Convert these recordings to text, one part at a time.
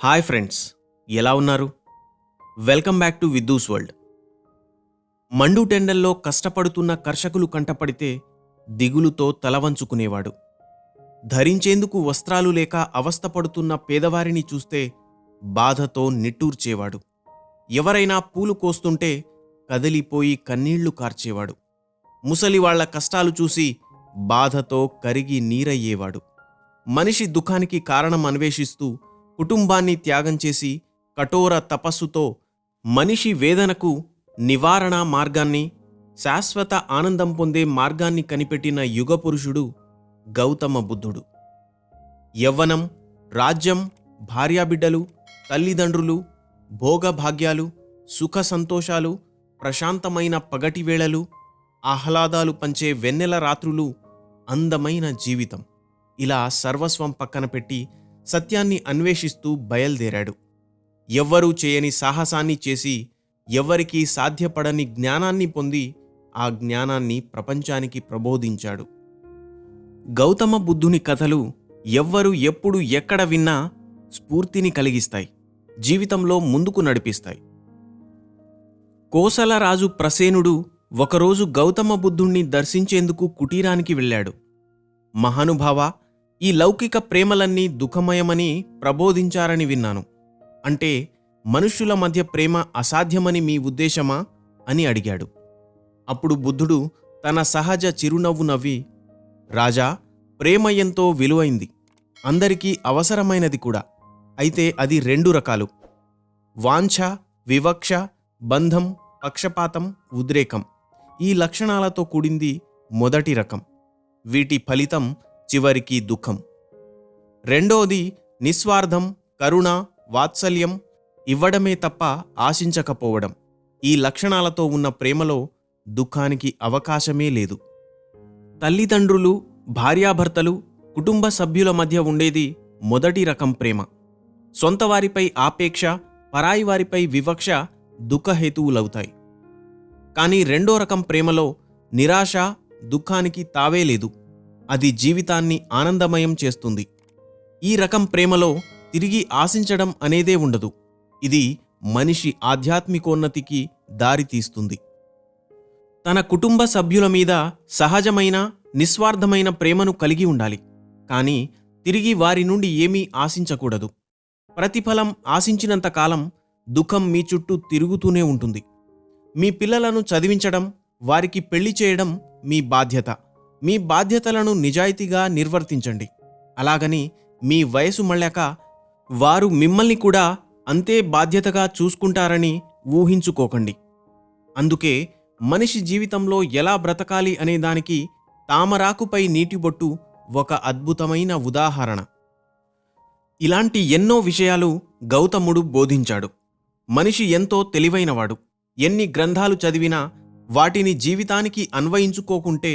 Hi friends, ఎలా ఉన్నారు? Welcome back to Viddu's world. మండుటెండల్లో కష్టపడుతున్న కర్షకులు కంటపడితే దిగులుతో తలవంచుకునేవాడు. ధరించేందుకు వస్త్రాలు లేక అవస్థపడుతున్న పేదవారిని చూస్తే బాధతో నిట్టూర్చేవాడు. ఎవరైనా పూలు కోస్తుంటే కదిలిపోయి కన్నీళ్లు కార్చేవాడు. ముసలివాళ్ల కష్టాలు చూసి బాధతో కరిగి నీరయ్యేవాడు. మనిషి దుఃఖానికి కారణం అన్వేషిస్తూ కుటుంబాన్ని త్యాగం చేసి కఠోర తపస్సుతో మనిషి వేదనకు నివారణ మార్గాన్ని, శాశ్వత ఆనందం పొందే మార్గాన్ని కనిపెట్టిన యుగపురుషుడు గౌతమ బుద్ధుడు. యవ్వనం, రాజ్యం, భార్యాబిడ్డలు, తల్లిదండ్రులు, భోగభాగ్యాలు, సుఖ సంతోషాలు, ప్రశాంతమైన పగటివేళలు, ఆహ్లాదాలు పంచే వెన్నెల రాత్రులు, అందమైన జీవితం, ఇలా సర్వస్వం పక్కన పెట్టి సత్యాన్ని అన్వేషిస్తూ బయల్దేరాడు. ఎవ్వరూ చేయని సాహసాన్ని చేసి ఎవ్వరికీ సాధ్యపడని జ్ఞానాన్ని పొంది ఆ జ్ఞానాన్ని ప్రపంచానికి ప్రబోధించాడు. గౌతమ బుద్ధుని కథలు ఎవ్వరు ఎప్పుడు ఎక్కడ విన్నా స్ఫూర్తిని కలిగిస్తాయి, జీవితంలో ముందుకు నడిపిస్తాయి. కోసలరాజు ప్రసేనుడు ఒకరోజు గౌతమ బుద్ధుణ్ణి దర్శించేందుకు కుటీరానికి వెళ్ళాడు. మహానుభావా, ఈ లౌకిక ప్రేమలన్నీ దుఃఖమయమని ప్రబోధించారని విన్నాను. అంటే మనుష్యుల మధ్య ప్రేమ అసాధ్యమని మీ ఉద్దేశమా అని అడిగాడు. అప్పుడు బుద్ధుడు తన సహజ చిరునవ్వు నవ్వి, రాజా, ప్రేమ ఎంతో విలువైంది, అందరికీ అవసరమైనది కూడా. అయితే అది 2 రకాలు: వాంఛ, వివక్ష, బంధం, పక్షపాతం, ఉద్రేకం. ఈ లక్షణాలతో కూడింది మొదటి రకం. వీటి ఫలితం చివరికి దుఃఖం. రెండోది నిస్వార్థం, కరుణ, వాత్సల్యం, ఇవ్వడమే తప్ప ఆశించకపోవడం. ఈ లక్షణాలతో ఉన్న ప్రేమలో దుఃఖానికి అవకాశమే లేదు. తల్లిదండ్రులు, భార్యాభర్తలు, కుటుంబ సభ్యుల మధ్య ఉండేది మొదటి రకం ప్రేమ. సొంతవారిపై ఆపేక్ష, పరాయి వారిపై వివక్ష దుఃఖహేతువులవుతాయి. కానీ రెండో రకం ప్రేమలో నిరాశ, దుఃఖానికి తావే లేదు. అది జీవితాన్ని ఆనందమయం చేస్తుంది. ఈ రకం ప్రేమలో తిరిగి ఆశించడం అనేదే ఉండదు. ఇది మనిషి ఆధ్యాత్మికోన్నతికి దారితీస్తుంది. తన కుటుంబ సభ్యుల మీద సహజమైన, నిస్వార్థమైన ప్రేమను కలిగి ఉండాలి. కానీ తిరిగి వారి నుండి ఏమీ ఆశించకూడదు. ప్రతిఫలం ఆశించినంతకాలం దుఃఖం మీ చుట్టూ తిరుగుతూనే ఉంటుంది. మీ పిల్లలను చదివించడం, వారికి పెళ్లి చేయడం మీ బాధ్యత. మీ బాధ్యతలను నిజాయితీగా నిర్వర్తించండి. అలాగని మీ వయసు మళ్ళాక వారు మిమ్మల్ని కూడా అంతే బాధ్యతగా చూసుకుంటారని ఊహించుకోకండి. అందుకే మనిషి జీవితంలో ఎలా బ్రతకాలి అనేదానికి తామరాకుపై నీటిబొట్టు ఒక అద్భుతమైన ఉదాహరణ. ఇలాంటి ఎన్నో విషయాలు గౌతముడు బోధించాడు. మనిషి ఎంతో తెలివైనవాడు. ఎన్ని గ్రంథాలు చదివినా వాటిని జీవితానికి అన్వయించుకోకుంటే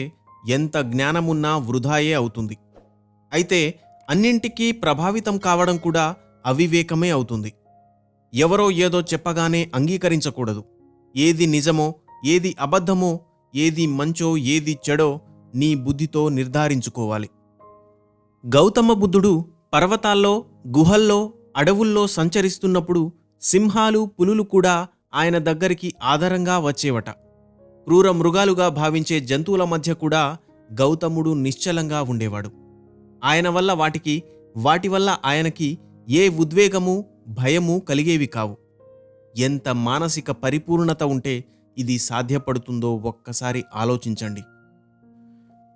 ఎంత జ్ఞానమున్నా వృధాయే అవుతుంది. అయితే అన్నింటికీ ప్రభావితం కావడం కూడా అవివేకమే అవుతుంది. ఎవరో ఏదో చెప్పగానే అంగీకరించకూడదు. ఏది నిజమో, ఏది అబద్ధమో, ఏది మంచో, ఏది చెడో నీ బుద్ధితో నిర్ధారించుకోవాలి. గౌతమ బుద్ధుడు పర్వతాల్లో, గుహల్లో, అడవుల్లో సంచరిస్తున్నప్పుడు సింహాలు, పులులు కూడా ఆయన దగ్గరికి ఆదరంగా వచ్చేవట. క్రూర మృగాలుగా భావించే జంతువుల మధ్య కూడా గౌతముడు నిశ్చలంగా ఉండేవాడు. ఆయన వల్ల వాటి వల్ల ఆయనకి ఏ ఉద్వేగము, భయము కలిగేవి కావు. ఎంత మానసిక పరిపూర్ణత ఉంటే ఇది సాధ్యపడుతుందో ఒక్కసారి ఆలోచించండి.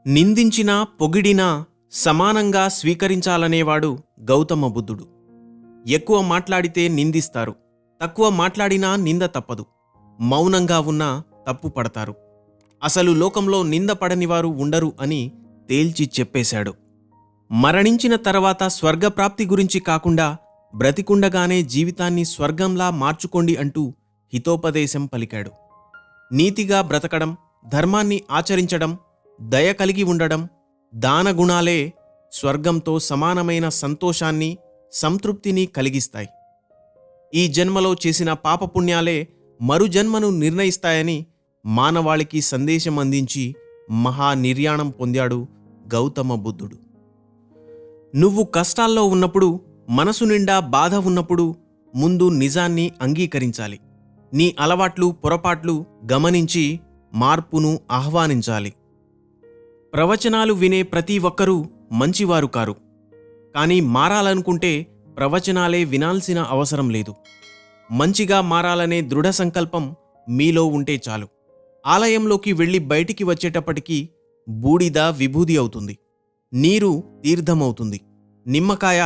నిందించినా, పొగిడినా సమానంగా స్వీకరించాలనేవాడు గౌతమ బుద్ధుడు. ఎక్కువ మాట్లాడితే నిందిస్తారు, తక్కువ మాట్లాడినా నింద తప్పదు. మౌనంగా ఉన్నా తప్పు పడతారు. అసలు లోకంలో నిందపడనివారు ఉండరు అని తేల్చి చెప్పేశాడు. మరణించిన తర్వాత స్వర్గప్రాప్తి గురించి కాకుండా బ్రతికుండగానే జీవితాన్ని స్వర్గంలా మార్చుకోండి అంటూ హితోపదేశం పలికాడు. నీతిగా బ్రతకడం, ధర్మాన్ని ఆచరించడం, దయ కలిగి ఉండడం, దానగుణాలే స్వర్గంతో సమానమైన సంతోషాన్ని, సంతృప్తిని కలిగిస్తాయి. ఈ జన్మలో చేసిన పాపపుణ్యాలే మరుజన్మను నిర్ణయిస్తాయని మానవాళికి సందేశం అందించి మహా నిర్యాణం పొందాడు గౌతమ బుద్ధుడు. నువ్వు కష్టాల్లో ఉన్నప్పుడు మనసు నిండా బాధ ఉన్నప్పుడు ముందు నిజాన్ని అంగీకరించాలి. నీ అలవాట్లు, పొరపాట్లు గమనించి మార్పును ఆహ్వానించాలి. ప్రవచనాలు వినే ప్రతి ఒక్కరూ మంచివారు కారు. కానీ మారాలనుకుంటే ప్రవచనాలే వినాల్సిన అవసరం లేదు. మంచిగా మారాలనే దృఢ సంకల్పం మీలో ఉంటే చాలు. ఆలయంలోకి వెళ్ళి బయటికి వచ్చేటప్పటికీ బూడిద విభూది అవుతుంది, నీరు తీర్థమవుతుంది, నిమ్మకాయ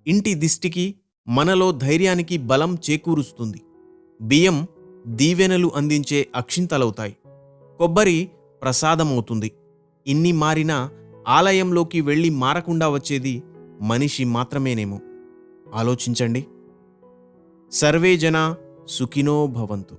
ఇంటి దిష్టికి, మనలో ధైర్యానికి బలం చేకూరుస్తుంది, బియ్యం దీవెనలు అందించే అక్షింతలవుతాయి, కొబ్బరి ప్రసాదమవుతుంది. ఇన్ని మారినా ఆలయంలోకి వెళ్ళి మారకుండా వచ్చేది మనిషి మాత్రమేనేమో. ఆలోచించండి. సర్వే జనా సుఖినో భవంతు.